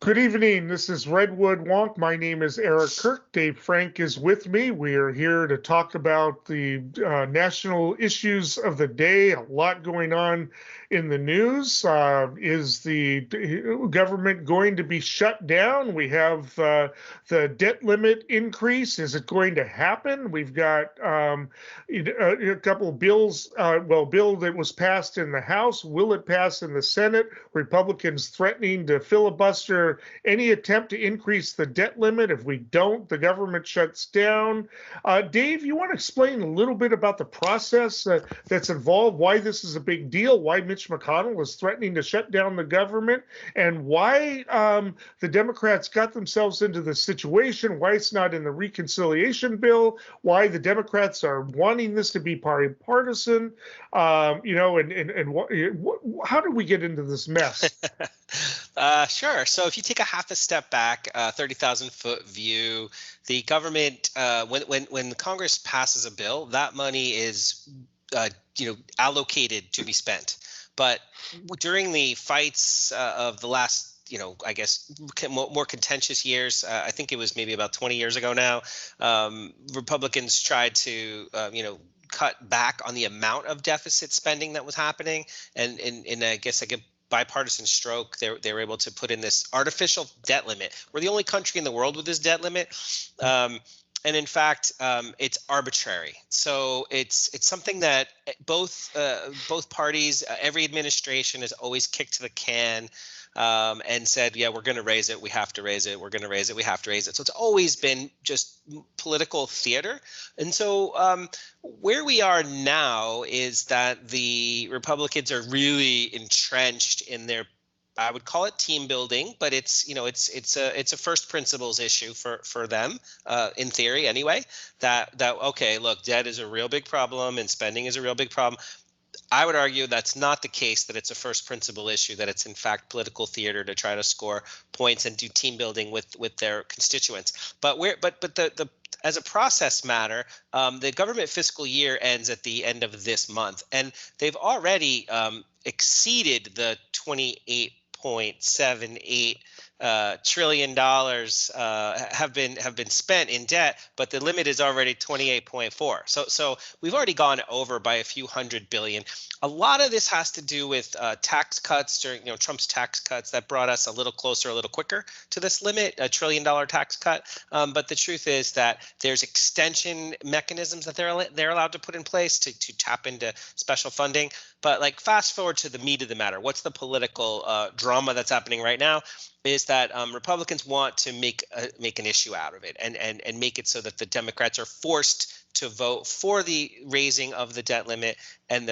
Good evening. This is Redwood Wonk. My name is Eric Kirk. Dave Frank is with me. We are here to talk about the national issues of the day. A lot going on in the news. Is the government going to be shut down? We have the debt limit increase. Is it going to happen? We've got a couple of bills. Bill that was passed in the House. Will it pass in the Senate? Republicans threatening to filibuster any attempt to increase the debt limit. If we don't, the government shuts down. Dave, you want to explain a little bit about the process that's involved, why this is a big deal, why Mitch McConnell is threatening to shut down the government, and why the Democrats got themselves into this situation, why it's not in the reconciliation bill, why the Democrats are wanting this to be bipartisan, how do we get into this mess? Sure. So if you take a half a step back, 30,000-foot view, the government, when the Congress passes a bill, that money is, allocated to be spent. But during the fights of the last, I guess more contentious years, I think it was maybe about 20 years ago now, Republicans tried to, cut back on the amount of deficit spending that was happening, and I guess bipartisan stroke, they were able to put in this artificial debt limit. We're the only country in the world with this debt limit. And in fact, it's arbitrary. So it's something that both parties, every administration has always kicked to the can and said, yeah, we're going to raise it. We have to raise it. We're going to raise it. We have to raise it. So it's always been just political theater. And so where we are now is that the Republicans are really entrenched in their, I would call it team building, but it's a first principles issue for them, in theory anyway, that okay, look, debt is a real big problem and spending is a real big problem. I would argue that's not the case, that it's a first principle issue, that it's in fact political theater to try to score points and do team building with their constituents. But the as a process matter, the government fiscal year ends at the end of this month, and they've already exceeded the 28.78 $1 trillion have been spent in debt, but the limit is already 28.4. So we've already gone over by a few hundred billion. A lot of this has to do with tax cuts during Trump's tax cuts that brought us a little closer, a little quicker to this limit, $1 trillion tax cut. But the truth is that there's extension mechanisms that they're allowed to put in place to tap into special funding. But fast forward to the meat of the matter. What's the political drama that's happening right now? Is that Republicans want to make an issue out of it and make it so that the Democrats are forced to vote for the raising of the debt limit, and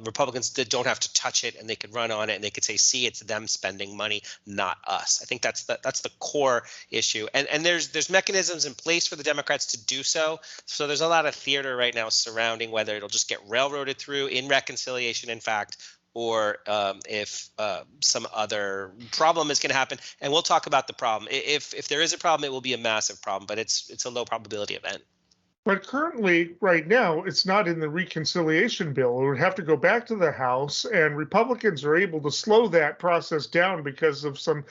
Republicans that don't have to touch it, and they could run on it, and they could say, "See, it's them spending money, not us." I think that's the core issue, and there's mechanisms in place for the Democrats to do so. So there's a lot of theater right now surrounding whether it'll just get railroaded through in reconciliation, in fact, or if some other problem is going to happen. And we'll talk about the problem. If there is a problem, it will be a massive problem, but it's a low probability event. But currently, right now, it's not in the reconciliation bill. It would have to go back to the House, and Republicans are able to slow that process down because of some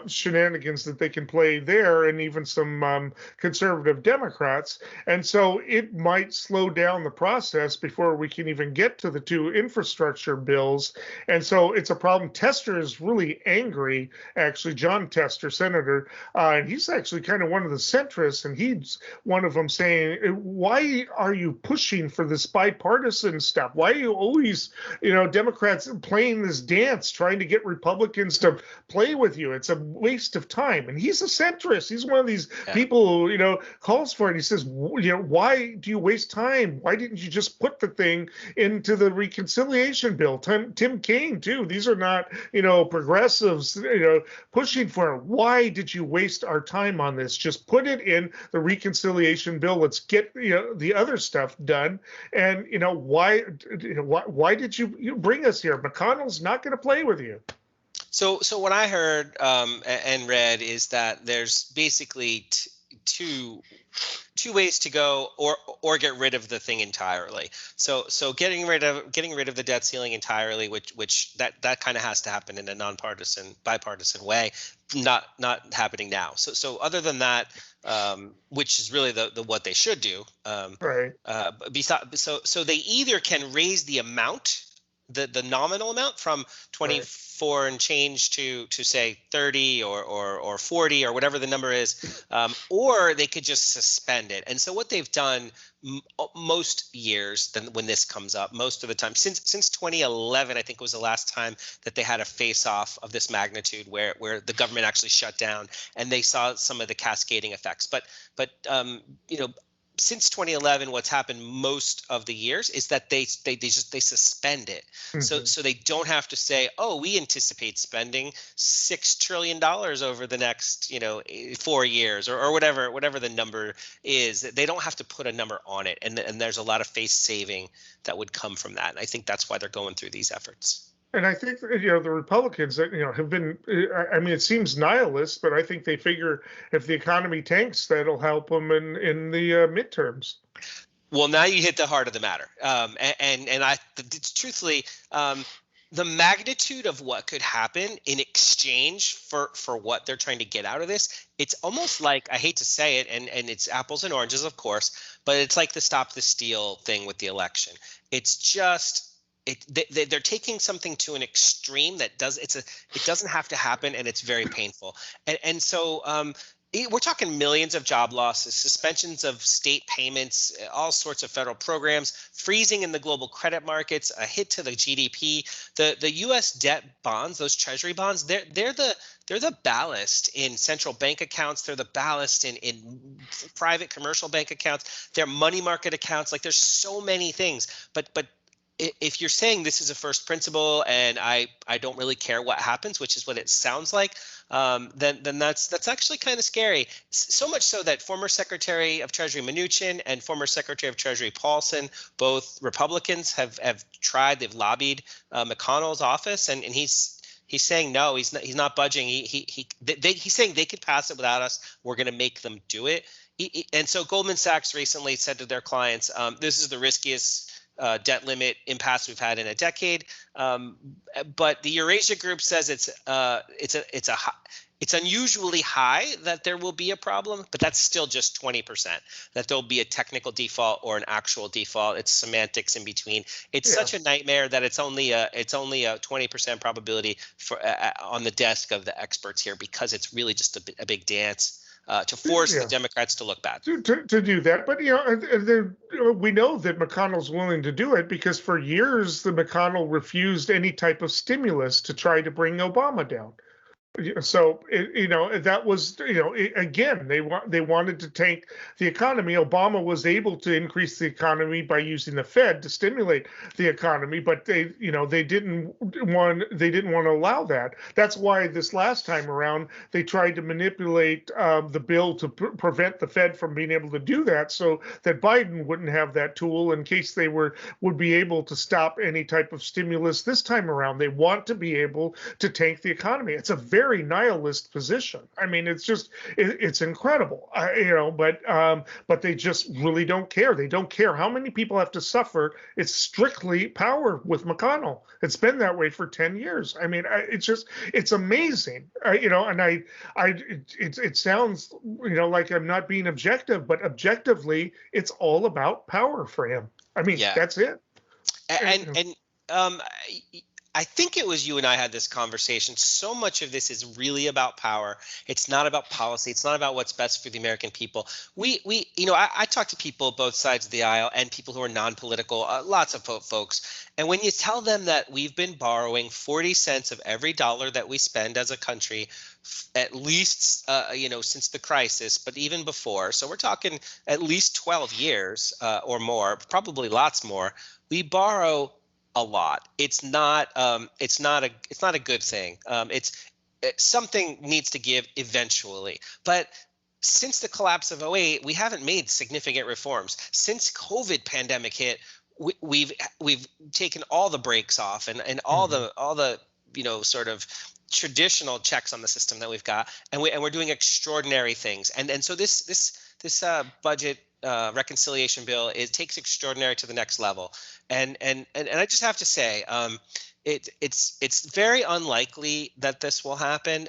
shenanigans that they can play there, and even some conservative Democrats. And so it might slow down the process before we can even get to the two infrastructure bills. And so it's a problem. Tester is really angry, actually, John Tester, Senator, and he's actually kind of one of the centrists, and he's one of them saying, why are you pushing for this bipartisan stuff? Why are you always, Democrats playing this dance, trying to get Republicans to play with you? It's a waste of time. And he's a centrist. He's one of these people who, calls for it. He says, why do you waste time? Why didn't you just put the thing into the reconciliation bill? Tim Kaine, too. These are not, progressives, pushing for it. Why did you waste our time on this? Just put it in the reconciliation bill. Let's get the other stuff done. And why did you bring us here? McConnell's not going to play with you. So what I heard and read is that there's basically two ways to go, or get rid of the thing entirely. So getting rid of the debt ceiling entirely, which that kind of has to happen in a bipartisan way. not happening now. So other than that, which is really the what they should do. Right. Besides, so they either can raise the amount, the nominal amount from 24 and change to say 30 or 40 or whatever the number is, or they could just suspend it. And so what they've done most years, then when this comes up, most of the time since 2011, I think was the last time that they had a face-off of this magnitude where the government actually shut down and they saw some of the cascading effects. But since 2011, what's happened most of the years is that they suspend it. Mm-hmm. So they don't have to say, oh, we anticipate spending $6 trillion over the next 4 years or whatever the number is. They don't have to put a number on it, and there's a lot of face saving that would come from that. And I think that's why they're going through these efforts. And I think the Republicans that have been, I mean, it seems nihilist, but I think they figure if the economy tanks, that'll help them in the midterms. Well, now you hit the heart of the matter, truthfully, the magnitude of what could happen in exchange for what they're trying to get out of this, it's almost like, I hate to say it, and it's apples and oranges, of course, but it's like the Stop the Steal thing with the election. It's just. They're taking something to an extreme that it doesn't have to happen, and it's very painful. And so we're talking millions of job losses, suspensions of state payments, all sorts of federal programs, freezing in the global credit markets, a hit to the GDP. The U.S. debt bonds, those Treasury bonds, they're the ballast in central bank accounts. They're the ballast in private commercial bank accounts. They're money market accounts. Like, there's so many things, but if you're saying this is a first principle and I don't really care what happens, which is what it sounds like, then that's actually kind of scary. So much so that former Secretary of Treasury Mnuchin and former Secretary of Treasury Paulson, both Republicans, have tried. They've lobbied McConnell's office, and he's saying no, he's not budging. He's saying they could pass it without us. We're going to make them do it. And so Goldman Sachs recently said to their clients, this is the riskiest debt limit impasse we've had in a decade, but the Eurasia Group says it's unusually high that there will be a problem, but that's still just 20%. That there'll be a technical default or an actual default. It's semantics in between. It's such a nightmare that it's only a 20% probability for on the desk of the experts here, because it's really just a big dance. To force the Democrats to look bad. To do that. But, we know that McConnell's willing to do it because for years, the McConnell refused any type of stimulus to try to bring Obama down. So, that was, again, they wanted to tank the economy. Obama was able to increase the economy by using the Fed to stimulate the economy, but they didn't want to allow that. That's why this last time around, they tried to manipulate the bill to prevent the Fed from being able to do that, so that Biden wouldn't have that tool in case they would be able to stop any type of stimulus this time around. They want to be able to tank the economy. It's a very nihilist position. I mean, it's incredible, but they just really don't care. They don't care how many people have to suffer. It's strictly power with McConnell. It's been that way for 10 years. I mean, it's amazing, and it sounds, like I'm not being objective, but objectively, it's all about power for him. I mean, that's it. And I think it was you and I had this conversation. So much of this is really about power. It's not about policy. It's not about what's best for the American people. I talk to people both sides of the aisle and people who are non-political, lots of folks. And when you tell them that we've been borrowing 40 cents of every dollar that we spend as a country, at least, since the crisis, but even before, so we're talking at least 12 years or more, probably lots more, we borrow a lot. It's not a good thing. Something needs to give eventually. But since the collapse of 2008, we haven't made significant reforms. Since COVID pandemic hit, we've taken all the brakes off and all the sort of traditional checks on the system that we've got, and we're doing extraordinary things. And so this budget reconciliation bill, it takes extraordinary to the next level. And I just have to say, it's very unlikely that this will happen.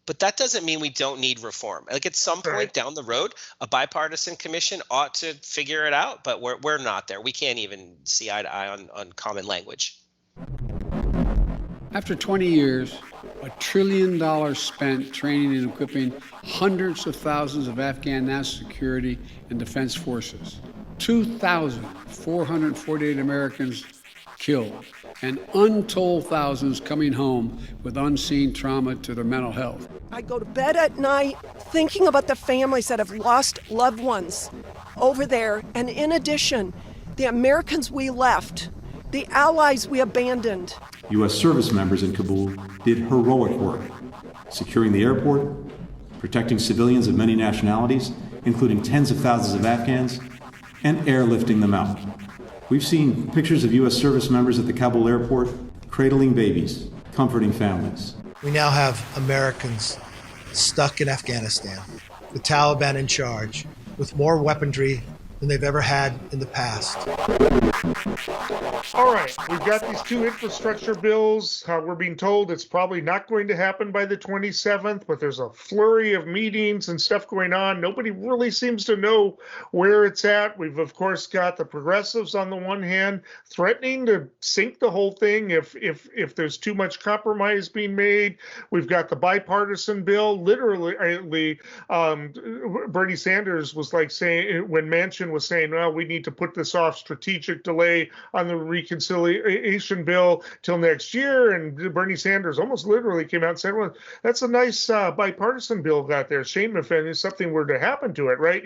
But that doesn't mean we don't need reform. Like at some point down the road, a bipartisan commission ought to figure it out, but we're not there. We can't even see eye to eye on common language. After 20 years, $1 trillion spent training and equipping hundreds of thousands of Afghan national security and defense forces, 2,448 Americans killed, and untold thousands coming home with unseen trauma to their mental health. I go to bed at night thinking about the families that have lost loved ones over there, and in addition, the Americans we left, the allies we abandoned. U.S. service members in Kabul did heroic work, securing the airport, protecting civilians of many nationalities, including tens of thousands of Afghans, and airlifting them out. We've seen pictures of U.S. service members at the Kabul airport cradling babies, comforting families. We now have Americans stuck in Afghanistan, the Taliban in charge, with more weaponry than they've ever had in the past. All right, we've got these two infrastructure bills. We're being told it's probably not going to happen by the 27th, but there's a flurry of meetings and stuff going on. Nobody really seems to know where it's at. We've, of course, got the progressives on the one hand threatening to sink the whole thing if there's too much compromise being made. We've got the bipartisan bill. Literally, Bernie Sanders was like saying, when Manchin was saying, well, we need to put this off, strategic delay on the reconciliation bill till next year. And Bernie Sanders almost literally came out and said, well, that's a nice bipartisan bill got there. Shame if something were to happen to it, right?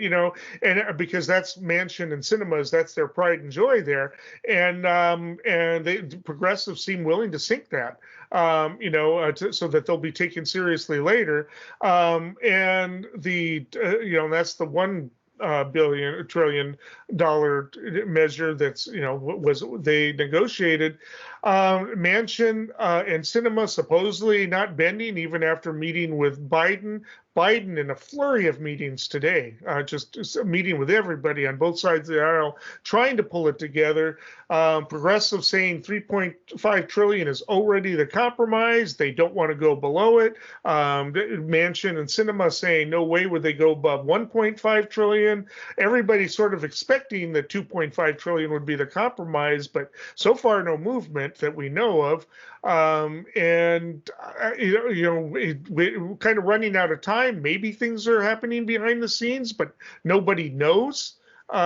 And because that's Manchin and Sinema's, that's their pride and joy there. And the progressives seem willing to sink that. So that they'll be taken seriously later. And that's the $1 trillion measure that's was they negotiated. Manchin and Sinema supposedly not bending even after meeting with Biden in a flurry of meetings today, just meeting with everybody on both sides of the aisle, trying to pull it together. Progressive saying 3.5 trillion is already the compromise. They don't want to go below it. Manchin and Sinema saying no way would they go above 1.5 trillion. Everybody sort of expecting that 2.5 trillion would be the compromise, but so far no movement that we know of. We're kind of running out of time. Maybe things are happening behind the scenes, but nobody knows. We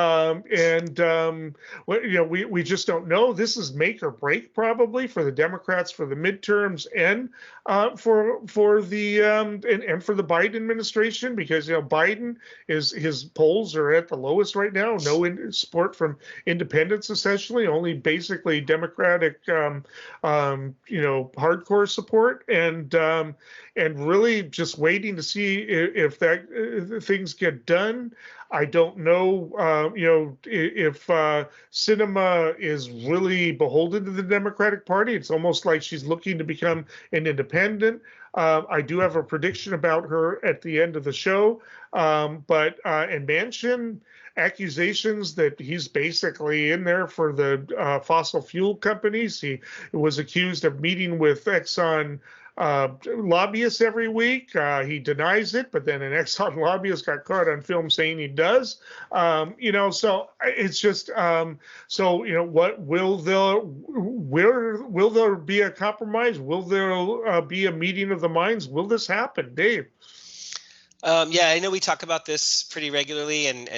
just don't know. This is make or break probably for the Democrats for the midterms and for the and for the Biden administration, because Biden his polls are at the lowest right now. No support from independents, essentially only basically Democratic hardcore support, and really just waiting to see if things get done. I don't know, if Sinema is really beholden to the Democratic Party. It's almost like she's looking to become an independent. I do have a prediction about her at the end of the show. And Manchin, accusations that he's basically in there for the fossil fuel companies. He was accused of meeting with Exxon lobbyists every week. He denies it, but then an Exxon lobbyist got caught on film saying he does. So it's just what will there be a compromise? Will there be a meeting of the minds? Will this happen, Dave? I know we talk about this pretty regularly, and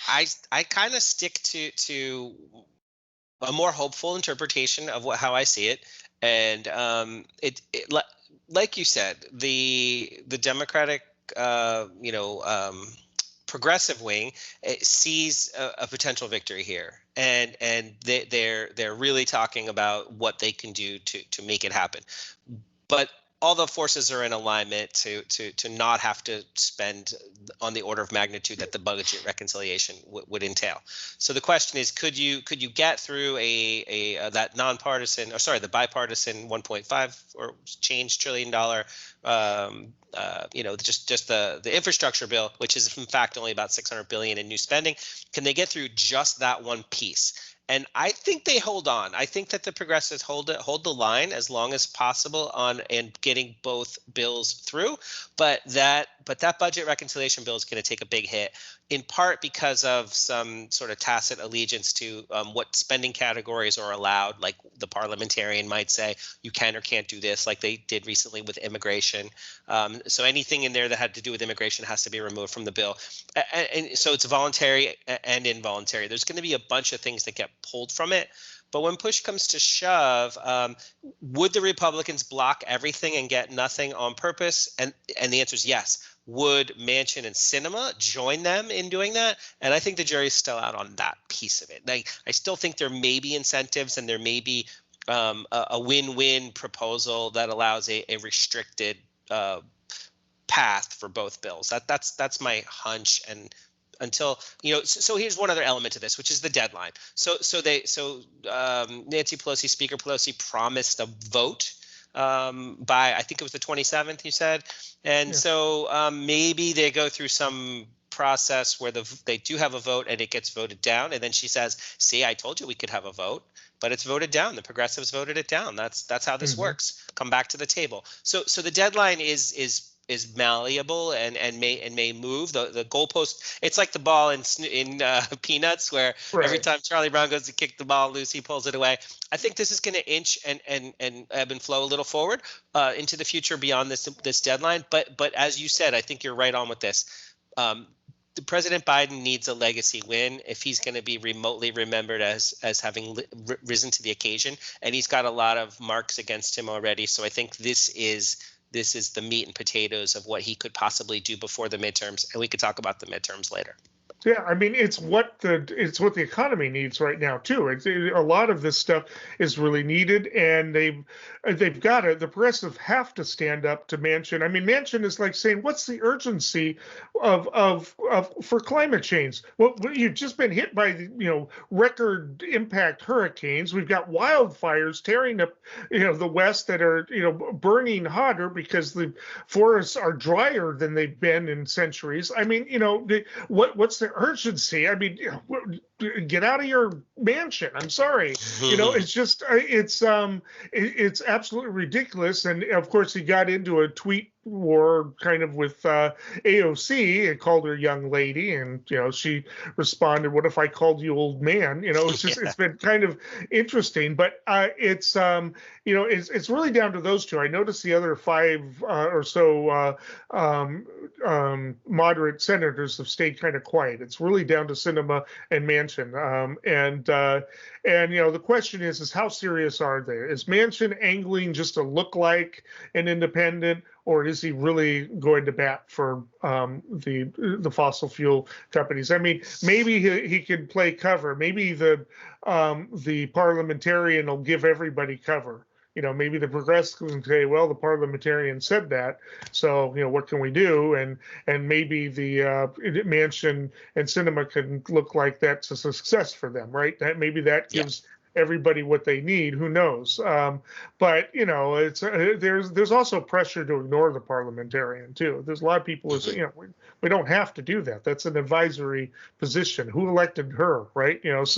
I kind of stick to a more hopeful interpretation of how I see it. And it like you said, the Democratic, progressive wing sees a potential victory here, and they're really talking about what they can do to make it happen. But all the forces are in alignment to not have to spend on the order of magnitude that the budget reconciliation would entail. So the question is, could you get through the bipartisan 1.5 or change $1 trillion just the infrastructure bill, which is in fact only about $600 billion in new spending. Can they get through just that one piece? And I think they hold on. I think that the progressives hold the line as long as possible on and getting both bills through. But that budget reconciliation bill is going to take a big hit, in part because of some sort of tacit allegiance to what spending categories are allowed. Like the parliamentarian might say, you can or can't do this, like they did recently with immigration. So anything in there that had to do with immigration has to be removed from the bill. And so it's voluntary and involuntary. There's going to be a bunch of things that get pulled from it. But when push comes to shove, would the Republicans block everything and get nothing on purpose? And the answer is yes. Would Manchin and Sinema join them in doing that? And I think the jury's still out on that piece of it. I still think there may be incentives and there may be a win-win proposal that allows a restricted path for both bills. That's my hunch. And until so here's one other element to this, which is the deadline. So Nancy Pelosi, Speaker Pelosi, promised a vote by, I think it was the 27th, you said, and so maybe they go through some process where they do have a vote and it gets voted down, and then she says, "See, I told you we could have a vote, but it's voted down. The progressives voted it down. That's how this works. Come back to the table." So the deadline is malleable and may move. The goalpost, it's like the ball in Peanuts, where every time Charlie Brown goes to kick the ball loose, he pulls it away. I think this is going to inch and ebb and flow a little forward into the future beyond this deadline. But as you said, I think you're right on with this. President Biden needs a legacy win if he's going to be remotely remembered as having risen to the occasion, and he's got a lot of marks against him already. So I think this is the meat and potatoes of what he could possibly do before the midterms, and we could talk about the midterms later. Yeah, I mean, it's what the economy needs right now too. A lot of this stuff is really needed, and they've got it. The progressives have to stand up to Manchin. I mean, Manchin is like saying, "What's the urgency for climate change?" Well, you've just been hit by record impact hurricanes. We've got wildfires tearing up the West that are burning hotter because the forests are drier than they've been in centuries. I mean, what's the urgency? I mean, get out of your mansion. I'm sorry. It's just it's absolutely ridiculous. And of course, he got into a tweet war kind of with AOC and called her young lady, and she responded, "What if I called you old man?" It's just it's been kind of interesting, but it's really down to those two. I noticed the other 5 or so moderate senators have stayed kind of quiet. It's really down to Sinema and Manchin, and the question is how serious are they? Is Manchin angling just to look like an independent, or is he really going to bat for the fossil fuel companies? I mean, maybe he could play cover. Maybe the parliamentarian will give everybody cover. Maybe the progressives can say, "Well, the parliamentarian said that, so what can we do?" And maybe the Manchin and Sinema can look like that's a success for them, right? Maybe that gives everybody what they need. Who knows? But it's there's also pressure to ignore the parliamentarian too. There's a lot of people who say, we don't have to do that. That's an advisory position. Who elected her, right? There's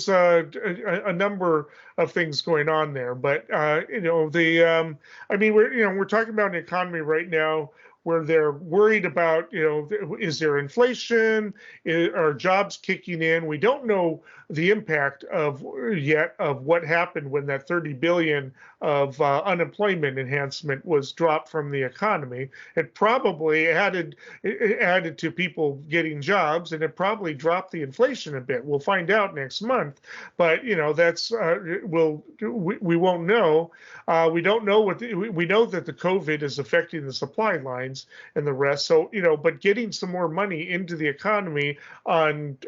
a number of things going on there. But I mean, we're talking about an economy right now where they're worried about, is there inflation? Are jobs kicking in? We don't know the impact of what happened when that $30 billion of unemployment enhancement was dropped from the economy. It probably added to people getting jobs, and it probably dropped the inflation a bit. We'll find out next month, but that's we won't know. We don't know we know that the COVID is affecting the supply lines and the rest. So but getting some more money into the economy on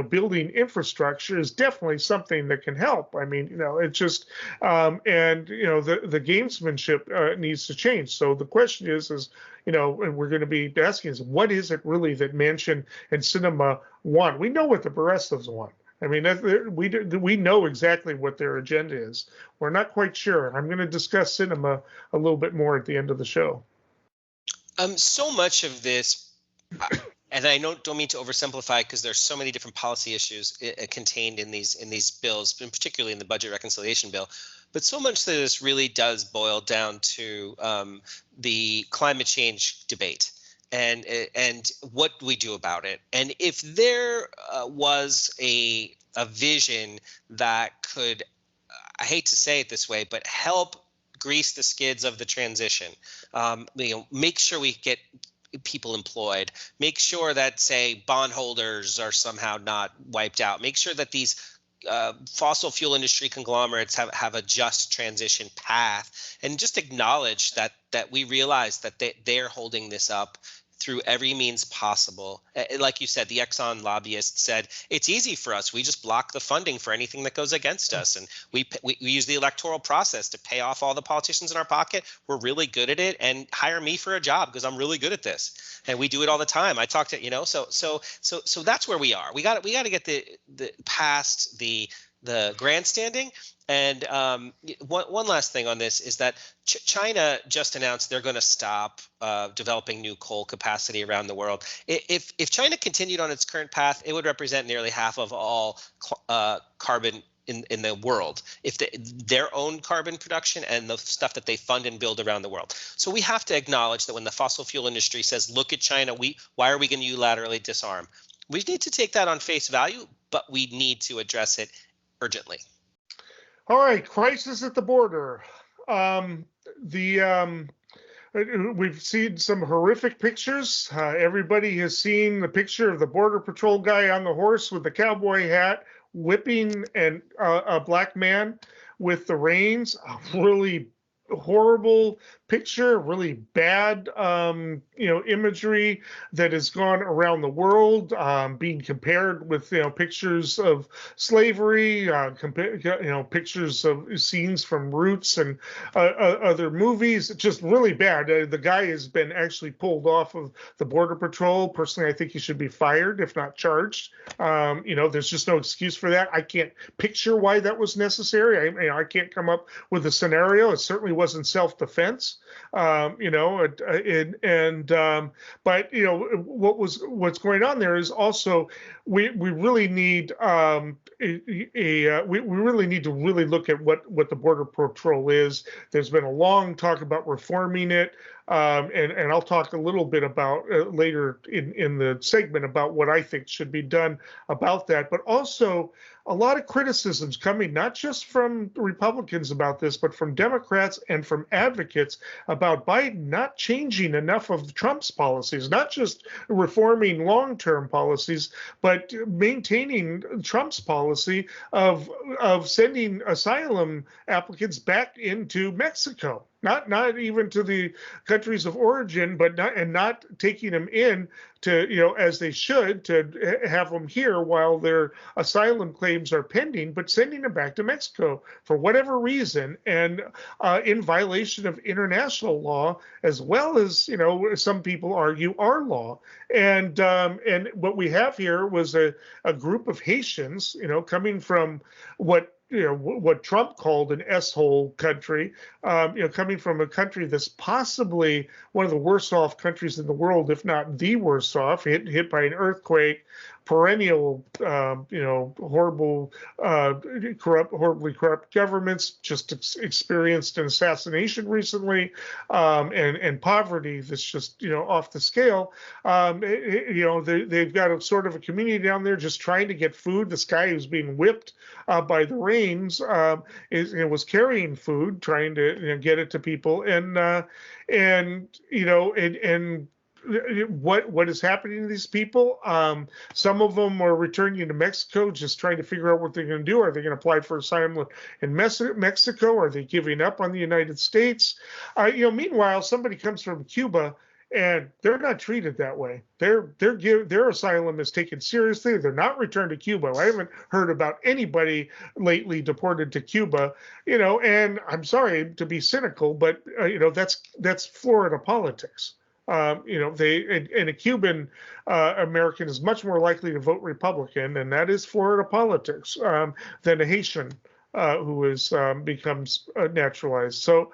building infrastructure is definitely something that can help. I mean, it's just and the gamesmanship needs to change. So the question is we're going to be asking is, what is it really that Manchin and Sinema want? We know what the progressives want. I mean, we know exactly what their agenda is. We're not quite sure. I'm going to discuss cinema a little bit more at the end of the show. So much of this, and I don't mean to oversimplify because there's so many different policy issues contained in these bills, and particularly in the budget reconciliation bill. But so much of this really does boil down to the climate change debate and what we do about it. And if there was a vision that could, I hate to say it this way, but help grease the skids of the transition, make sure we get people employed, make sure that, say, bondholders are somehow not wiped out, make sure that these fossil fuel industry conglomerates have a just transition path, and just acknowledge that we realize that they're holding this up through every means possible. Like you said, the Exxon lobbyist said, it's easy for us. We just block the funding for anything that goes against us. And we use the electoral process to pay off all the politicians in our pocket. We're really good at it, and hire me for a job because I'm really good at this. And we do it all the time. I talk to, so that's where we are. We got to get the past the grandstanding. And one last thing on this is that China just announced they're going to stop developing new coal capacity around the world. If China continued on its current path, it would represent nearly half of all carbon in the world, if their own carbon production and the stuff that they fund and build around the world. So we have to acknowledge that when the fossil fuel industry says, look at China, why are we going to unilaterally disarm? We need to take that on face value, but we need to address it urgently. All right, crisis at the border. We've seen some horrific pictures. Everybody has seen the picture of the Border Patrol guy on the horse with the cowboy hat whipping a black man with the reins. A really horrible picture, really bad, imagery that has gone around the world, being compared with, pictures of slavery, pictures of scenes from Roots and other movies. Just really bad. The guy has been actually pulled off of the Border Patrol. Personally, I think he should be fired, if not charged. There's just no excuse for that. I can't picture why that was necessary. I can't come up with a scenario. It certainly wasn't self-defense. But what's going on there is also we really need we really need to really look at what the Border Patrol is. There's been a long talk about reforming it. And I'll talk a little bit about later in the segment about what I think should be done about that, but also a lot of criticisms coming not just from Republicans about this, but from Democrats and from advocates about Biden not changing enough of Trump's policies, not just reforming long-term policies, but maintaining Trump's policy of sending asylum applicants back into Mexico. Not even to the countries of origin, but not taking them in to, as they should, to have them here while their asylum claims are pending, but sending them back to Mexico for whatever reason, and in violation of international law, as well as, some people argue our law. And what we have here was a group of Haitians, coming from what Trump called an S-hole country, coming from a country that's possibly one of the worst off countries in the world, if not the worst off, hit by an earthquake, perennial, horribly corrupt governments, just experienced an assassination recently, and poverty that's just, off the scale. They've got a sort of a community down there just trying to get food. This guy who's being whipped by the rains was carrying food, trying to get it to people, and what is happening to these people? Some of them are returning to Mexico, just trying to figure out what they're going to do. Are they going to apply for asylum in Mexico? Are they giving up on the United States? Meanwhile, somebody comes from Cuba, and they're not treated that way. Their asylum is taken seriously. They're not returned to Cuba. I haven't heard about anybody lately deported to Cuba. And I'm sorry to be cynical, but that's Florida politics. And a Cuban American is much more likely to vote Republican, and that is Florida politics, than a Haitian who becomes naturalized. So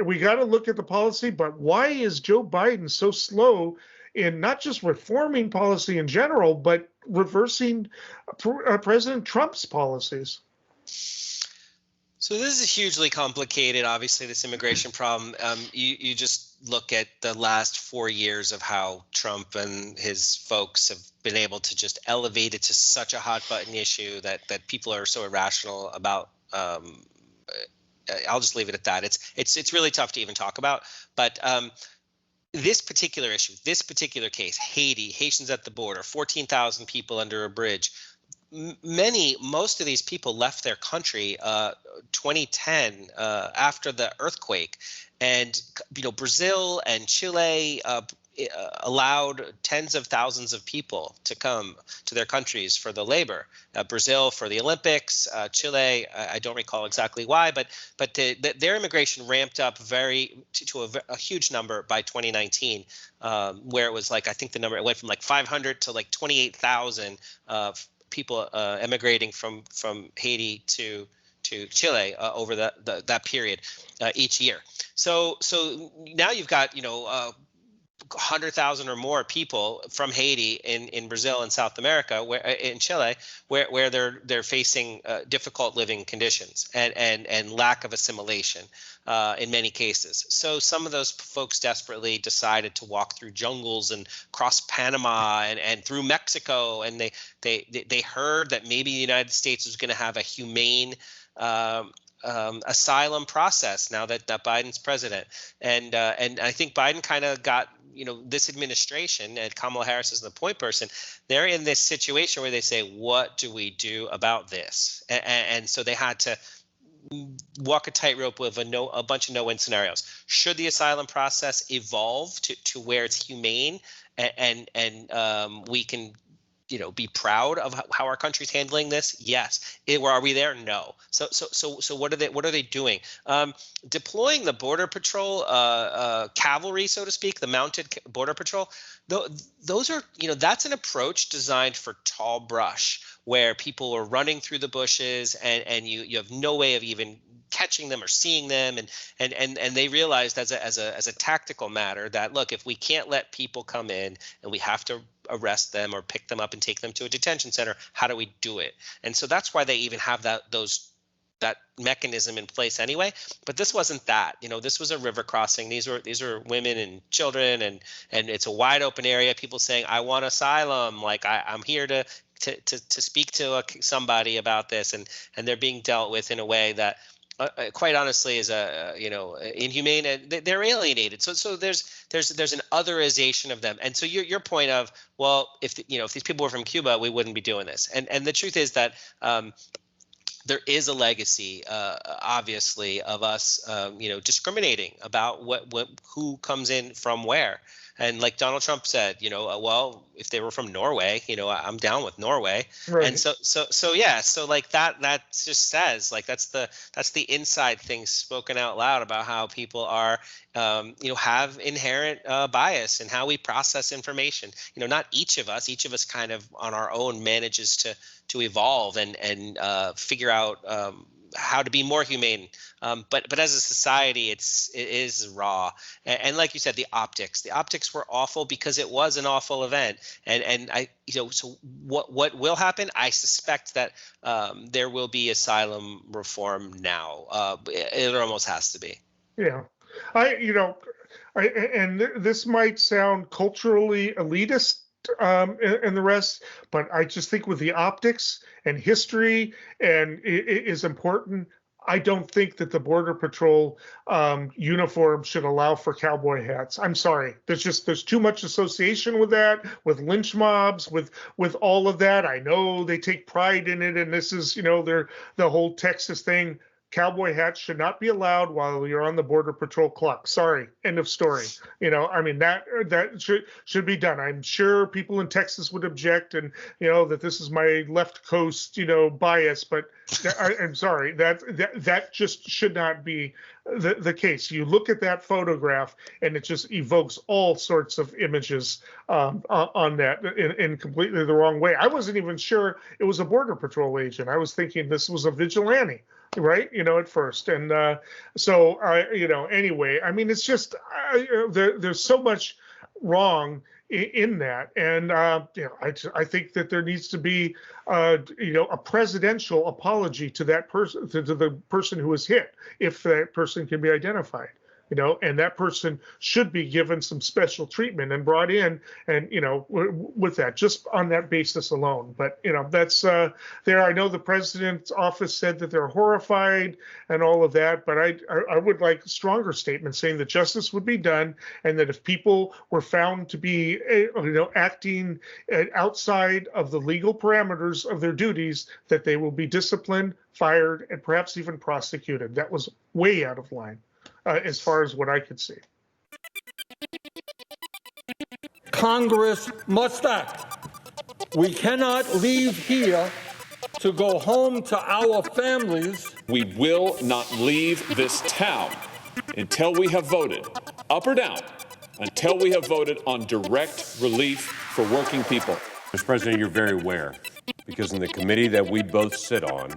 we got to look at the policy, but why is Joe Biden so slow in not just reforming policy in general, but reversing President Trump's policies? So this is hugely complicated. Obviously, this immigration problem. You just look at the last 4 years of how Trump and his folks have been able to just elevate it to such a hot button issue that people are so irrational about. I'll just leave it at that. It's really tough to even talk about. But this particular issue, this particular case, Haitians at the border, 14,000 people under a bridge. Most of these people left their country 2010 after the earthquake, and Brazil and Chile allowed tens of thousands of people to come to their countries for the labor. Brazil for the Olympics, Chile, I don't recall exactly why, but their immigration ramped up to a huge number by 2019, where it was I think the number, it went from 500 to 28,000 people emigrating from Haiti to Chile over that period each year. So now you've got 100,000 or more people from Haiti in Brazil and South America, in Chile, where they're facing difficult living conditions and lack of assimilation in many cases. So some of those folks desperately decided to walk through jungles and cross Panama and through Mexico, and they heard that maybe the United States was going to have a humane asylum process now that Biden's president, and I think Biden kind of got this administration, and Kamala Harris is the point person. They're in this situation where they say, what do we do about this? And so they had to walk a tightrope with a bunch of no-win scenarios. Should the asylum process evolve to where it's humane and we can be proud of how our country's handling this? Yes. Are we there? No. So what are they doing? Deploying the Border Patrol cavalry, so to speak, the mounted Border Patrol. Those are, that's an approach designed for tall brush, where people are running through the bushes and you have no way of even catching them or seeing them, and they realized as a tactical matter that, look, if we can't let people come in and we have to arrest them or pick them up and take them to a detention center, how do we do it? And so that's why they even have that mechanism in place anyway. But this wasn't that. This was a river crossing. These are women and children, and it's a wide open area. People saying, I want asylum, I'm here to speak to somebody about this, and they're being dealt with in a way that quite honestly is inhumane, and they're alienated. So there's an otherization of them. And so your point of, well, if these people were from Cuba, we wouldn't be doing this. And the truth is that there is a legacy, obviously, of us, discriminating about who comes in from where. And like Donald Trump said, well, if they were from Norway, I'm down with Norway. Right. And so that just says that's the inside thing spoken out loud about how people are, have inherent bias in how we process information. Not each of us kind of on our own manages to evolve and figure out how to be more humane, but as a society, it is raw. And like you said, the optics were awful because it was an awful event. And so what will happen? I suspect that there will be asylum reform now. It almost has to be. Yeah, and this might sound culturally elitist, and the rest, but I just think with the optics and history and it is important. I don't think that the Border Patrol uniform should allow for cowboy hats. I'm sorry. There's too much association with that, with lynch mobs, with all of that. I know they take pride in it, and this is the whole Texas thing. cowboy hats should not be allowed while you're on the Border Patrol clock. Sorry, end of story. I mean, that should be done. I'm sure people in Texas would object, and that this is my left coast bias, but I'm sorry, that just should not be the case. You look at that photograph, and it just evokes all sorts of images on that in completely the wrong way. I wasn't even sure it was a Border Patrol agent. I was thinking this was a vigilante, right? At first. And anyway, I mean, it's just there's so much wrong in that. And, I think that there needs to be, a presidential apology to that person, to the person who was hit, if that person can be identified. And that person should be given some special treatment and brought in, and with that, just on that basis alone. But that's there. I know the president's office said that they're horrified and all of that, but I would like a stronger statement saying that justice would be done, and that if people were found to be acting outside of the legal parameters of their duties, that they will be disciplined, fired, and perhaps even prosecuted. That was way out of line. As far as what I could see. Congress must act. We cannot leave here to go home to our families. We will not leave this town until we have voted, up or down, until we have voted on direct relief for working people. Mr. President, you're very aware, because in the committee that we both sit on,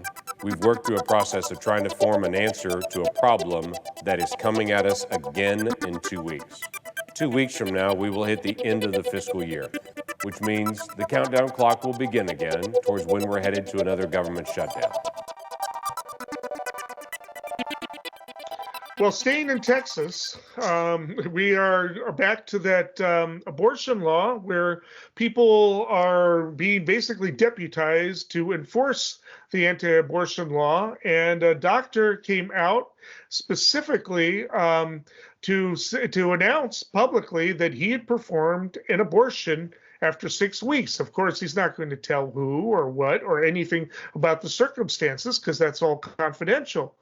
we've worked through a process of trying to form an answer to a problem that is coming at us again in 2 weeks. 2 weeks from now, we will hit the end of the fiscal year, which means the countdown clock will begin again towards when we're headed to another government shutdown. Well, staying in Texas, we are back to that abortion law where people are being basically deputized to enforce the anti-abortion law. And a doctor came out specifically to announce publicly that he had performed an abortion after 6 weeks. Of course, he's not going to tell who or what or anything about the circumstances, because that's all confidential.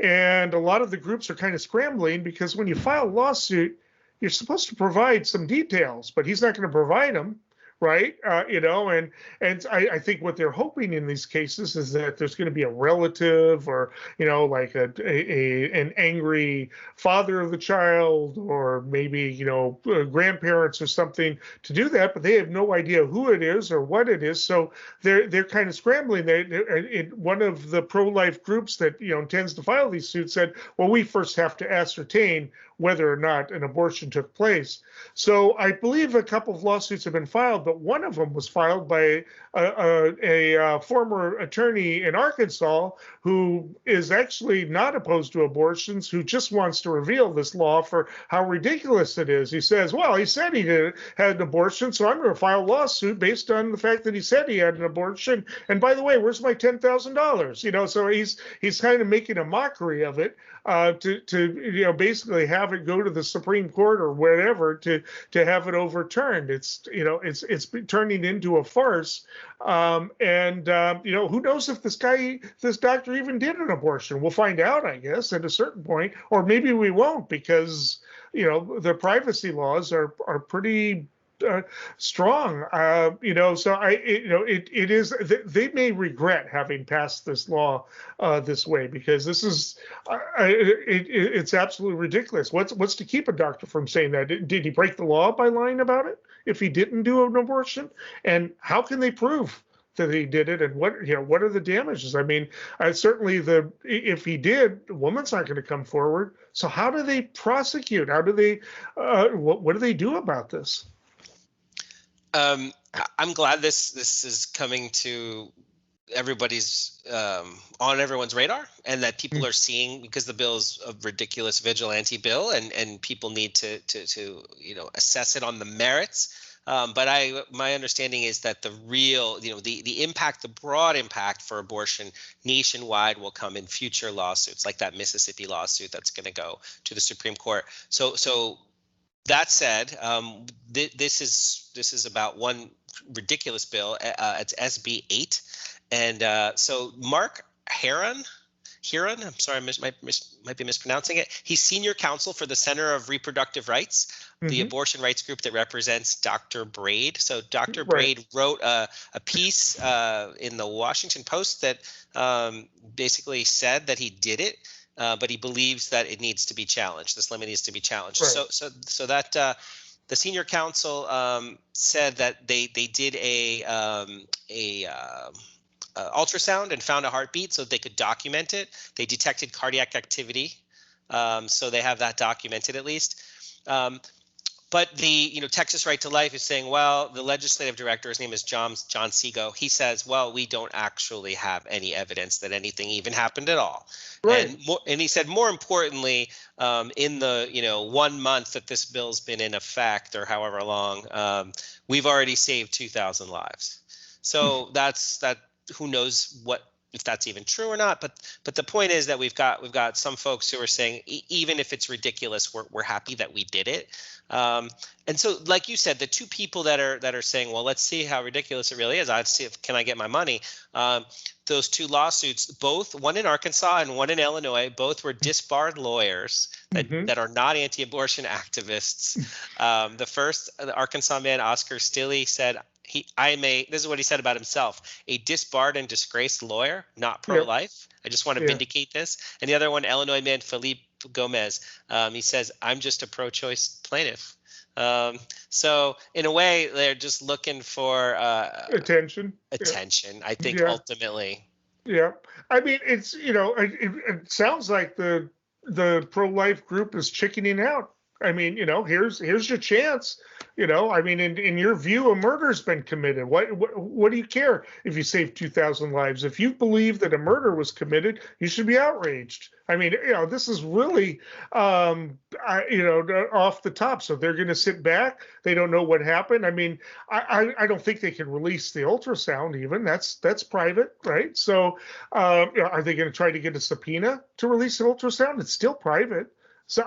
And a lot of the groups are kind of scrambling, because when you file a lawsuit, you're supposed to provide some details, but he's not going to provide them, right? And I think what they're hoping in these cases is that there's going to be a relative, or like an angry father of the child, or maybe grandparents or something to do that, but they have no idea who it is or what it is. So they're kind of scrambling. One of the pro-life groups that tends to file these suits said, well, we first have to ascertain whether or not an abortion took place. So I believe a couple of lawsuits have been filed, but one of them was filed by a former attorney in Arkansas who is actually not opposed to abortions, who just wants to reveal this law for how ridiculous it is. He says, well, he said he had an abortion, so I'm going to file a lawsuit based on the fact that he said he had an abortion. And by the way, where's my $10,000? So he's kind of making a mockery of it, to basically have it go to the Supreme Court or wherever to have it overturned. It's turning into a farce. Who knows if this doctor even did an abortion? We'll find out, I guess, at a certain point, or maybe we won't, because the privacy laws are pretty strong. So it is. They may regret having passed this law this way, because this is it's absolutely ridiculous. What's to keep a doctor from saying that? Did he break the law by lying about it if he didn't do an abortion? And how can they prove that he did it? And what are the damages? I mean, certainly if he did, the woman's not going to come forward. So how do they prosecute? How do they what do they do about this? I'm glad this is coming to everybody's on everyone's radar, and that people are seeing, because the bill is a ridiculous vigilante bill, and people need to assess it on the merits. But my understanding is that the real, the impact, the broad impact for abortion nationwide will come in future lawsuits, like that Mississippi lawsuit that's going to go to the Supreme Court. So that said, this is about one ridiculous bill. It's SB 8, and so Mark Heron Huron. I'm sorry, might be mispronouncing it. He's senior counsel for the Center of Reproductive Rights, the abortion rights group that represents Dr. Braid. So Dr. Braid wrote a piece in the Washington Post that basically said that he did it, but he believes that it needs to be challenged. This limit needs to be challenged. Right. So that the senior counsel said that they did a ultrasound and found a heartbeat so they could document it. They detected cardiac activity, so they have that documented at least. But the Texas Right to Life is saying, well, the legislative director, his name is John Seago. He says, well, we don't actually have any evidence that anything even happened at all. Right. And he said, more importantly, in the 1 month that this bill's been in effect, or however long, we've already saved 2,000 lives. So that's who knows if that's even true or not, but the point is that we've got some folks who are saying even if it's ridiculous, we're happy that we did it. And so, like you said, the two people that are saying, well, let's see how ridiculous it really is. I'd see can I get my money. Those two lawsuits, both one in Arkansas and one in Illinois, both were disbarred lawyers that are not anti-abortion activists. The first, the Arkansas man, Oscar Stilley, said, this is what he said about himself, a disbarred and disgraced lawyer, not pro-life. I just want to vindicate this. And the other one, Illinois man, Felipe Gomez, he says, I'm just a pro-choice plaintiff. So in a way, they're just looking for attention. I think ultimately. Yeah. I mean, it's, it sounds like the pro-life group is chickening out. I mean, here's your chance. I mean, in your view, a murder's been committed. What do you care if you save 2,000 lives? If you believe that a murder was committed, you should be outraged. I mean, this is really, off the top. So they're going to sit back. They don't know what happened. I mean, I don't think they can release the ultrasound even. That's private, right? So are they going to try to get a subpoena to release the ultrasound? It's still private. So,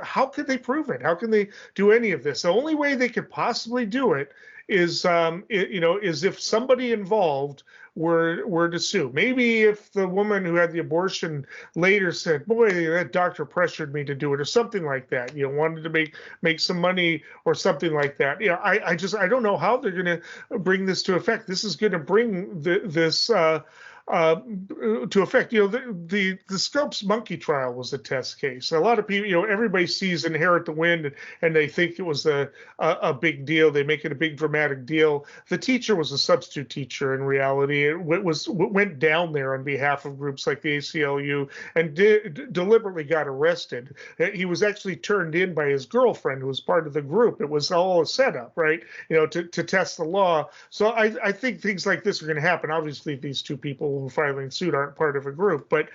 how could they prove it? How can they do any of this? The only way they could possibly do it is, is if somebody involved were to sue. Maybe if the woman who had the abortion later said, boy, that doctor pressured me to do it, or something like that, wanted to make some money or something like that. I don't know how they're going to bring this to effect. This is going to bring this to effect. The Scopes monkey trial was a test case. A lot of people, everybody sees Inherit the Wind and they think it was a big deal. They make it a big dramatic deal. The teacher was a substitute teacher in reality. It went down there on behalf of groups like the ACLU and deliberately got arrested. He was actually turned in by his girlfriend who was part of the group. It was all a setup, right? To test the law. So I think things like this are going to happen. Obviously, these two people filing suit aren't part of a group, but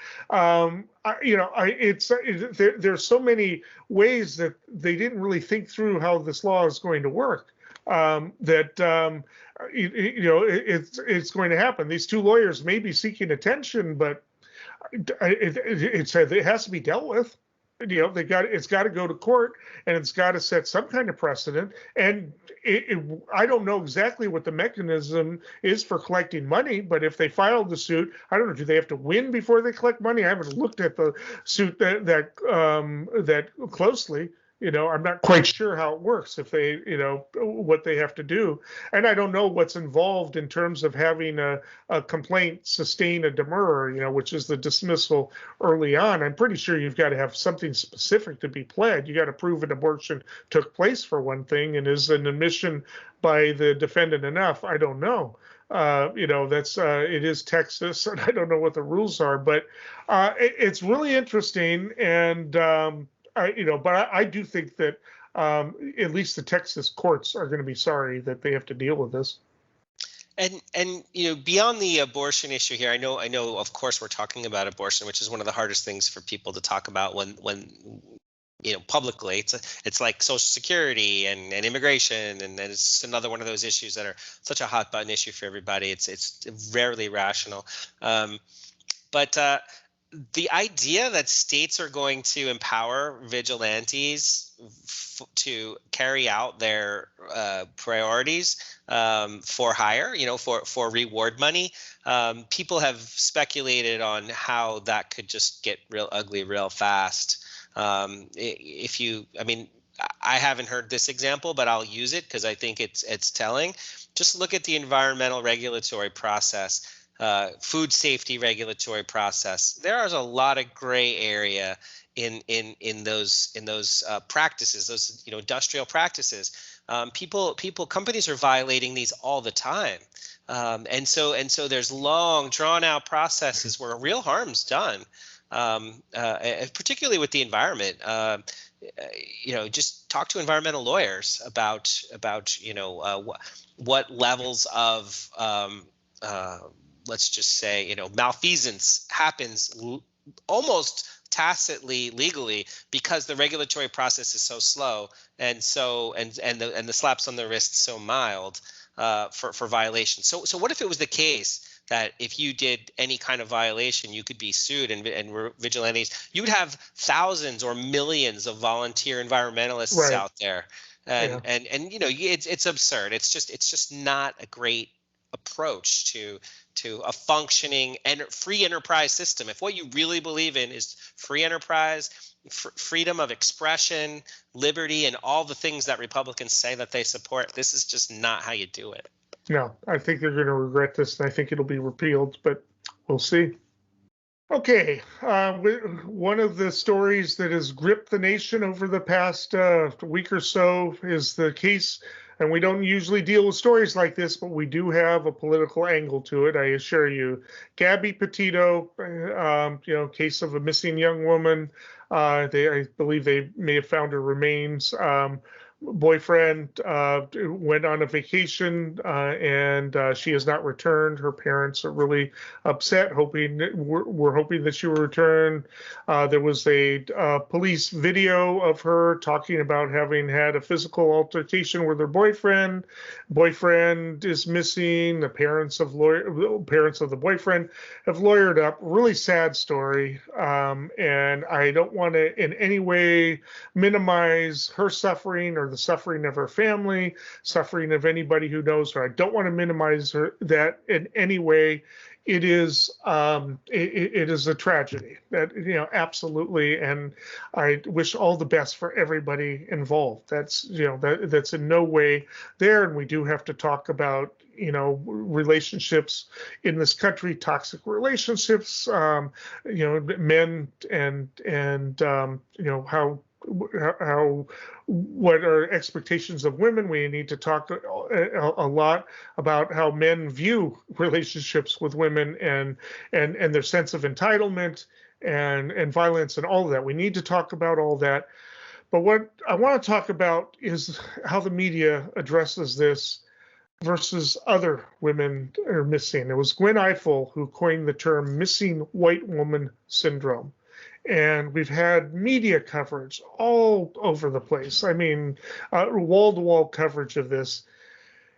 there's so many ways that they didn't really think through how this law is going to work. That it's going to happen. These two lawyers may be seeking attention, but it has to be dealt with. It's got to go to court, and it's got to set some kind of precedent. And I don't know exactly what the mechanism is for collecting money, but if they filed the suit, I don't know, do they have to win before they collect money? I haven't looked at the suit that closely. I'm not quite sure how it works, if they, what they have to do. And I don't know what's involved in terms of having a complaint sustain a demurrer, which is the dismissal early on. I'm pretty sure you've got to have something specific to be pled. You got to prove an abortion took place, for one thing, and is an admission by the defendant enough? I don't know. It is Texas, and I don't know what the rules are, but it's really interesting. And, but I do think that at least the Texas courts are going to be sorry that they have to deal with this. And beyond the abortion issue here, I know of course we're talking about abortion, which is one of the hardest things for people to talk about when publicly. It's like Social Security and immigration, and it's just another one of those issues that are such a hot button issue for everybody. It's rarely rational. But the idea that states are going to empower vigilantes to carry out their priorities for hire, for reward money, people have speculated on how that could just get real ugly real fast. I mean, I haven't heard this example, but I'll use it because I think it's telling. Just look at the environmental regulatory process. Food safety regulatory process. There is a lot of gray area in those practices, those industrial practices. Companies are violating these all the time, and so there's long, drawn out processes where real harm's done, particularly with the environment. Just talk to environmental lawyers about what levels of let's just say, malfeasance happens almost tacitly legally because the regulatory process is so slow and the slaps on the wrist so mild for violation. So what if it was the case that if you did any kind of violation, you could be sued and vigilantes, you would have thousands or millions of volunteer environmentalists out there. And it's absurd. It's just not a great approach to a functioning and free enterprise system. If what you really believe in is free enterprise, freedom of expression, liberty, and all the things that Republicans say that they support, this is just not how you do it. No, I think they're going to regret this, and I think it'll be repealed, but we'll see. Okay, one of the stories that has gripped the nation over the past week or so is the case, and we don't usually deal with stories like this, but we do have a political angle to it, I assure you. Gabby Petito, case of a missing young woman. I believe they may have found her remains. Boyfriend went on a vacation and she has not returned. Her parents are really upset, we're hoping that she will return. There was a police video of her talking about having had a physical altercation with her boyfriend. Boyfriend is missing. The parents of the boyfriend have lawyered up. Really sad story. And I don't want to in any way minimize her suffering or the suffering of her family, suffering of anybody who knows her. I don't want to minimize that in any way. It is a tragedy, that absolutely, and I wish all the best for everybody involved. That's that's in no way there, and we do have to talk about relationships in this country, toxic relationships, men and how what are expectations of women. We need to talk a lot about how men view relationships with women and their sense of entitlement and violence and all of that. We need to talk about all that. But what I want to talk about is how the media addresses this versus other women are missing. It was Gwen Ifill who coined the term missing white woman syndrome. And we've had media coverage all over the place. I mean, wall-to-wall coverage of this.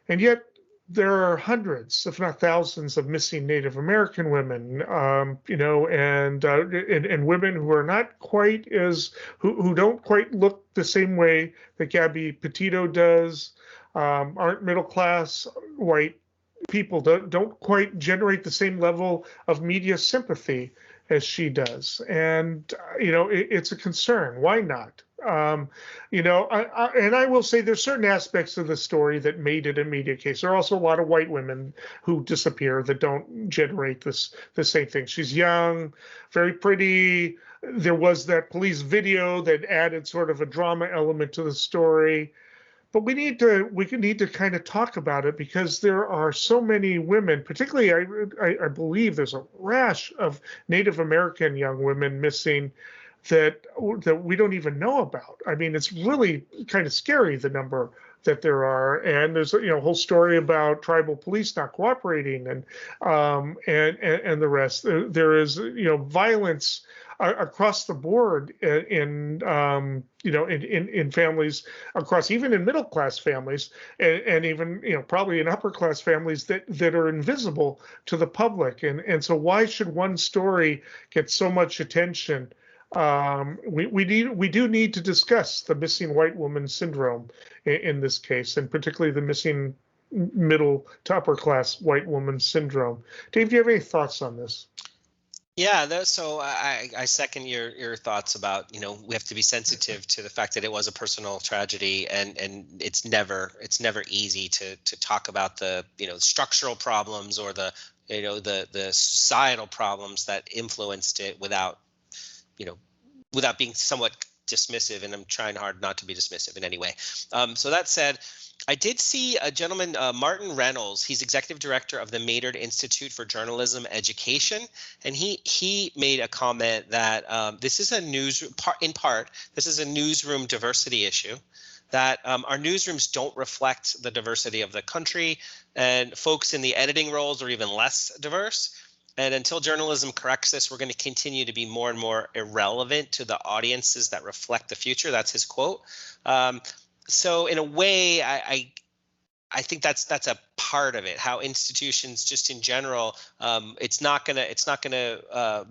And yet there are hundreds, if not thousands, of missing Native American women, and women who are not quite who don't quite look the same way that Gabby Petito does, aren't middle-class white people, don't quite generate the same level of media sympathy as she does. And, it's a concern. Why not? And I will say there's certain aspects of the story that made it a media case. There are also a lot of white women who disappear that don't generate the same thing. She's young, very pretty. There was that police video that added sort of a drama element to the story. But we need to kind of talk about it because there are so many women, particularly I believe there's a rash of Native American young women missing that we don't even know about. I mean, it's really kind of scary, the number that there are, and there's a whole story about tribal police not cooperating, and the rest. There is violence across the board in families across, even in middle class families, and even probably in upper class families that are invisible to the public. And so why should one story get so much attention? We do need to discuss the missing white woman syndrome in this case, and particularly the missing middle to upper class white woman syndrome. Dave, do you have any thoughts on this? Yeah, so I second your thoughts about, we have to be sensitive to the fact that it was a personal tragedy, and it's never easy to talk about the structural problems or the societal problems that influenced it without being somewhat dismissive, and I'm trying hard not to be dismissive in any way. So that said, I did see a gentleman, Martin Reynolds. He's executive director of the Maynard Institute for Journalism Education, and he made a comment that this is a newsroom diversity issue, that our newsrooms don't reflect the diversity of the country, and folks in the editing roles are even less diverse. And until journalism corrects this, we're going to continue to be more and more irrelevant to the audiences that reflect the future. That's his quote. So in a way, I think that's a part of it. How institutions, just in general, it's not gonna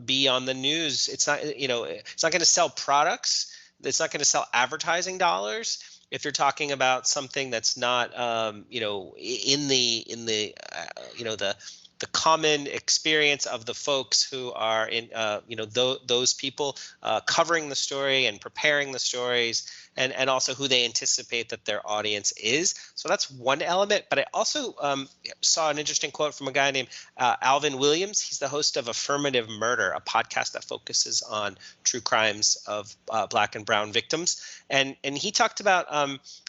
be on the news. It's not going to sell products. It's not going to sell advertising dollars. If you're talking about something that's not in the common experience of the folks who are in those people covering the story and preparing the stories, and also who they anticipate that their audience is. So that's one element. But I also saw an interesting quote from a guy named Alvin Williams. He's the host of Affirmative Murder, a podcast that focuses on true crimes of Black and brown victims. And he talked about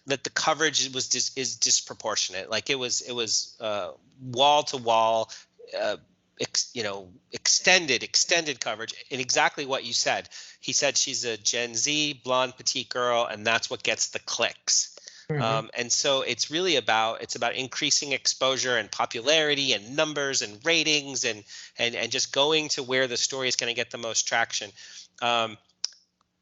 that the coverage is disproportionate. Like it was wall to wall, extended coverage, and exactly what you said. He said she's a Gen Z blonde petite girl, and that's what gets the clicks. Mm-hmm. And so it's really about increasing exposure and popularity and numbers and ratings and just going to where the story is going to get the most traction.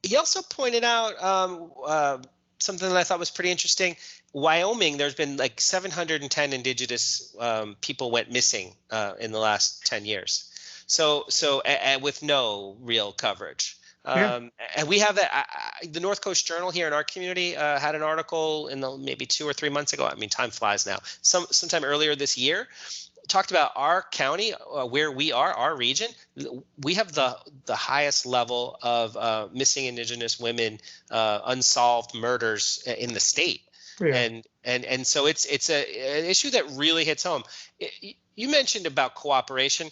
He also pointed out something that I thought was pretty interesting. Wyoming, there's been like 710 indigenous people went missing in the last 10 years. So with no real coverage. And we have that. The North Coast Journal here in our community had an article maybe 2 or 3 months ago. I mean, time flies now. Sometime earlier this year, talked about our county, where we are, our region. We have the highest level of missing indigenous women, unsolved murders in the state. Yeah. And so it's an issue that really hits home. You mentioned about cooperation.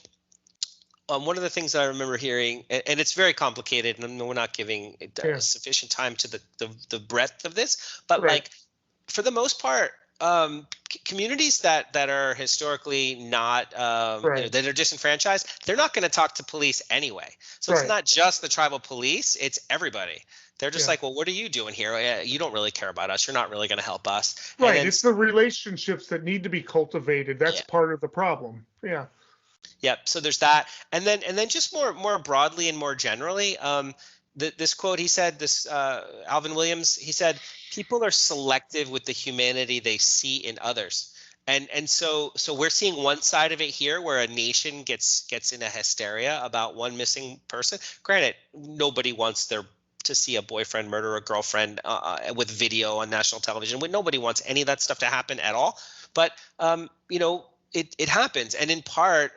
One of the things that I remember hearing, and it's very complicated, and we're not giving sufficient time to the breadth of this, but like for the most part, communities that are historically not that are disenfranchised, they're not going to talk to police anyway. So it's not just the tribal police, it's everybody. They're just like, well, what are you doing here? You don't really care about us. You're not really going to help us. Right. Then, it's the relationships that need to be cultivated. That's part of the problem. Yeah. Yep. So there's that. And then just more broadly and more generally, this quote, he said, Alvin Williams, he said, people are selective with the humanity they see in others. And so we're seeing one side of it here, where a nation gets in a hysteria about one missing person. Granted, nobody wants to see a boyfriend murder a girlfriend with video on national television. Nobody wants any of that stuff to happen at all. But it happens, and in part,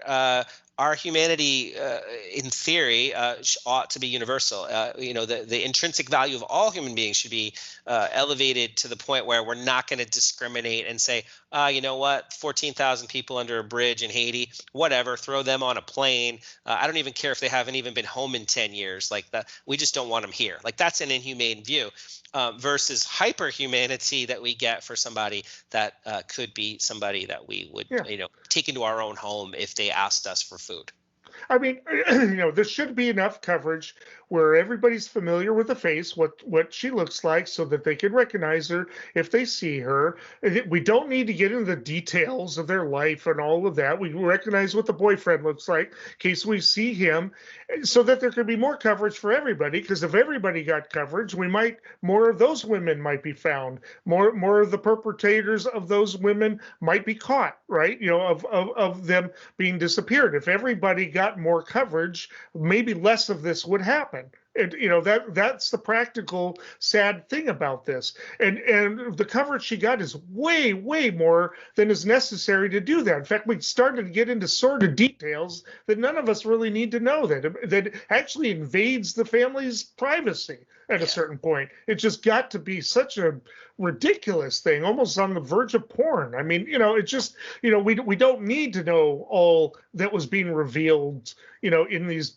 our humanity, in theory, ought to be universal. The intrinsic value of all human beings should be elevated to the point where we're not going to discriminate and say, you know what, 14,000 people under a bridge in Haiti, whatever, throw them on a plane. I don't even care if they haven't even been home in 10 years. Like that, we just don't want them here. Like that's an inhumane view. Versus hyperhumanity that we get for somebody that could be somebody that we would take into our own home if they asked us for food. I mean, there should be enough coverage where everybody's familiar with the face, what she looks like, so that they can recognize her if they see her. We don't need to get into the details of their life and all of that. We recognize what the boyfriend looks like in case we see him, so that there could be more coverage for everybody. Because if everybody got coverage, more of those women might be found. More of the perpetrators of those women might be caught, right? Of them being disappeared. If everybody got more coverage, maybe less of this would happen. And that's the practical sad thing about this. And the coverage she got is way more than is necessary to do that. In fact, we started to get into sordid details that none of us really need to know, that actually invades the family's privacy at a certain point. It just got to be such a ridiculous thing, almost on the verge of porn. I mean, it just, we don't need to know all that was being revealed, in these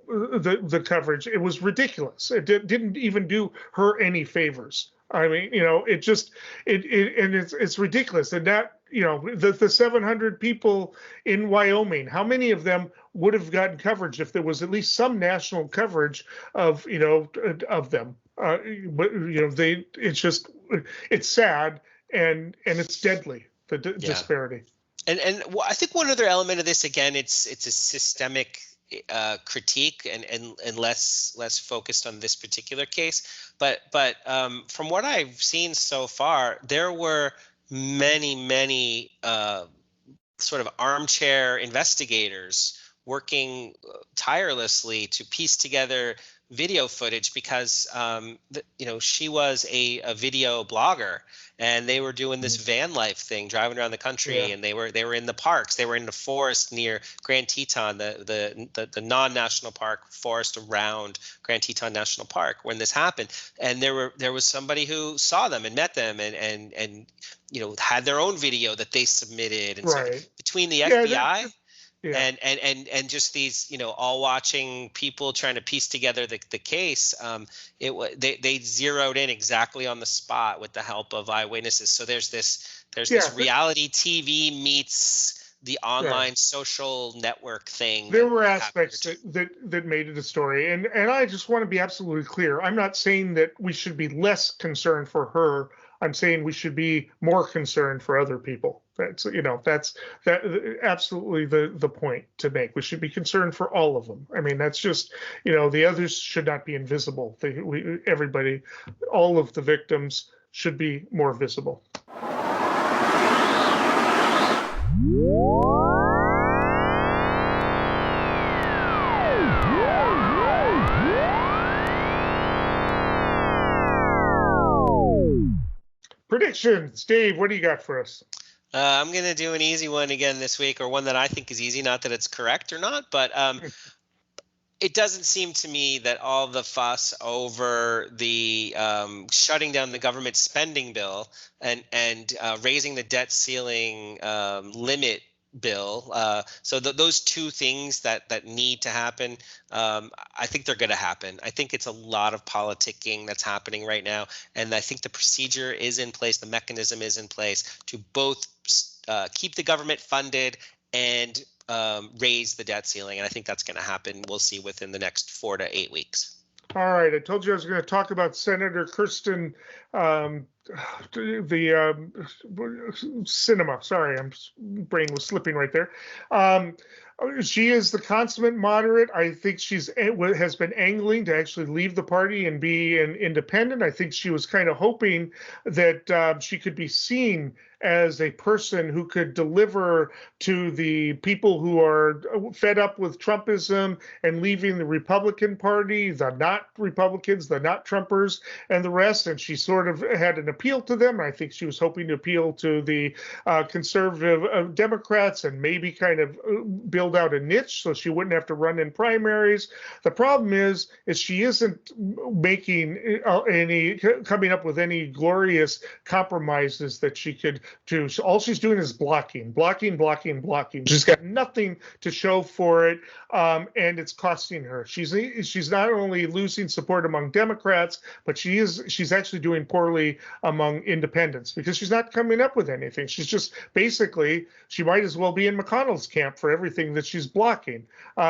the coverage. It was ridiculous. It didn't even do her any favors. I mean, it's ridiculous. And that, the 700 people in Wyoming, how many of them would have gotten coverage if there was at least some national coverage of them? But it's sad and it's deadly, the disparity. And I think one other element of this, again, it's a systemic critique and less focused on this particular case. But from what I've seen so far, there were many sort of armchair investigators working tirelessly to piece together video footage, because she was a video blogger, and they were doing this van life thing, driving around the country, and they were in the parks, they were in the forest near Grand Teton, the non-national park forest around Grand Teton National Park when this happened. And there was somebody who saw them and met them and had their own video that they submitted, and so between the FBI and just these, all watching people trying to piece together the case, they zeroed in exactly on the spot with the help of eyewitnesses. So there's this reality TV meets the online social network thing. There were aspects that made it a story, and I just want to be absolutely clear. I'm not saying that we should be less concerned for her. I'm saying we should be more concerned for other people. That's absolutely the point to make. We should be concerned for all of them. I mean, that's just, the others should not be invisible. Everybody, all of the victims should be more visible. Predictions, Dave. What do you got for us? I'm going to do an easy one again this week, or one that I think is easy, not that it's correct or not, but it doesn't seem to me that all the fuss over the shutting down the government spending bill and raising the debt ceiling limit bill. So those two things that need to happen, I think they're going to happen. I think it's a lot of politicking that's happening right now. And I think the procedure is in place. The mechanism is in place to both keep the government funded and raise the debt ceiling. And I think that's going to happen. We'll see within the next 4 to 8 weeks. All right. I told you I was going to talk about Senator Kirsten Cinema. Sorry, brain was slipping right there. She is the consummate moderate. I think has been angling to actually leave the party and be an independent. I think she was kind of hoping that she could be seen as a person who could deliver to the people who are fed up with Trumpism and leaving the Republican Party, the not Republicans, the not Trumpers, and the rest. And she sort of had an appeal to them. I think she was hoping to appeal to the conservative Democrats and maybe kind of build out a niche so she wouldn't have to run in primaries. The problem is she isn't coming up with any glorious compromises that she could do. All she's doing is blocking. She's got nothing to show for it, and it's costing her. She's not only losing support among Democrats, but she's actually doing poorly among independents because she's not coming up with anything. She's just basically, she might as well be in McConnell's camp for everything that she's blocking.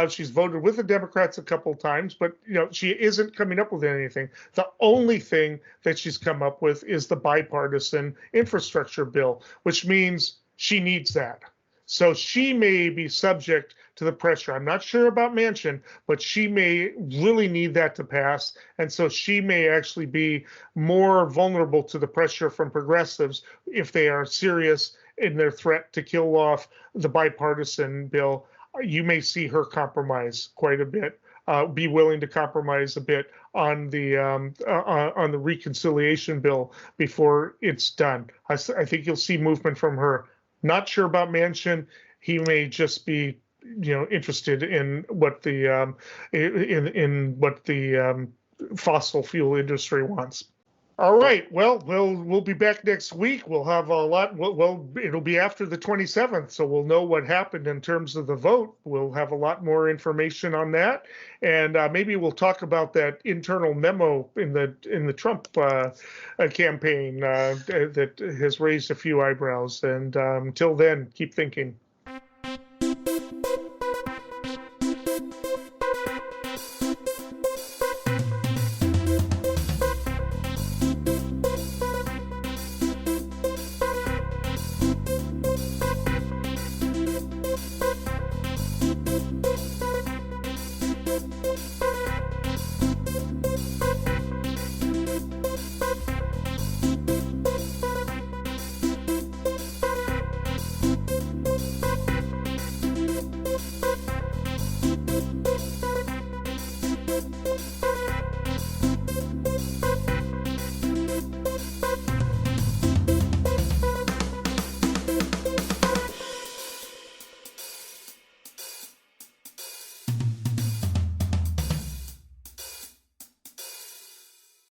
She's voted with the Democrats a couple of times, but she isn't coming up with anything. The only thing that she's come up with is the bipartisan infrastructure bill, which means she needs that. So she may be subject to the pressure. I'm not sure about Manchin, but she may really need that to pass. And so she may actually be more vulnerable to the pressure from progressives if they are serious in their threat to kill off the bipartisan bill. You may see her compromise quite a bit, be willing to compromise a bit on the reconciliation bill before it's done. I think you'll see movement from her. Not sure about Manchin. He may just be, interested in what the fossil fuel industry wants. All right. Well, we'll be back next week. We'll have a lot. Well, it'll be after the 27th, so we'll know what happened in terms of the vote. We'll have a lot more information on that, and maybe we'll talk about that internal memo in the Trump campaign that has raised a few eyebrows. And until then, keep thinking.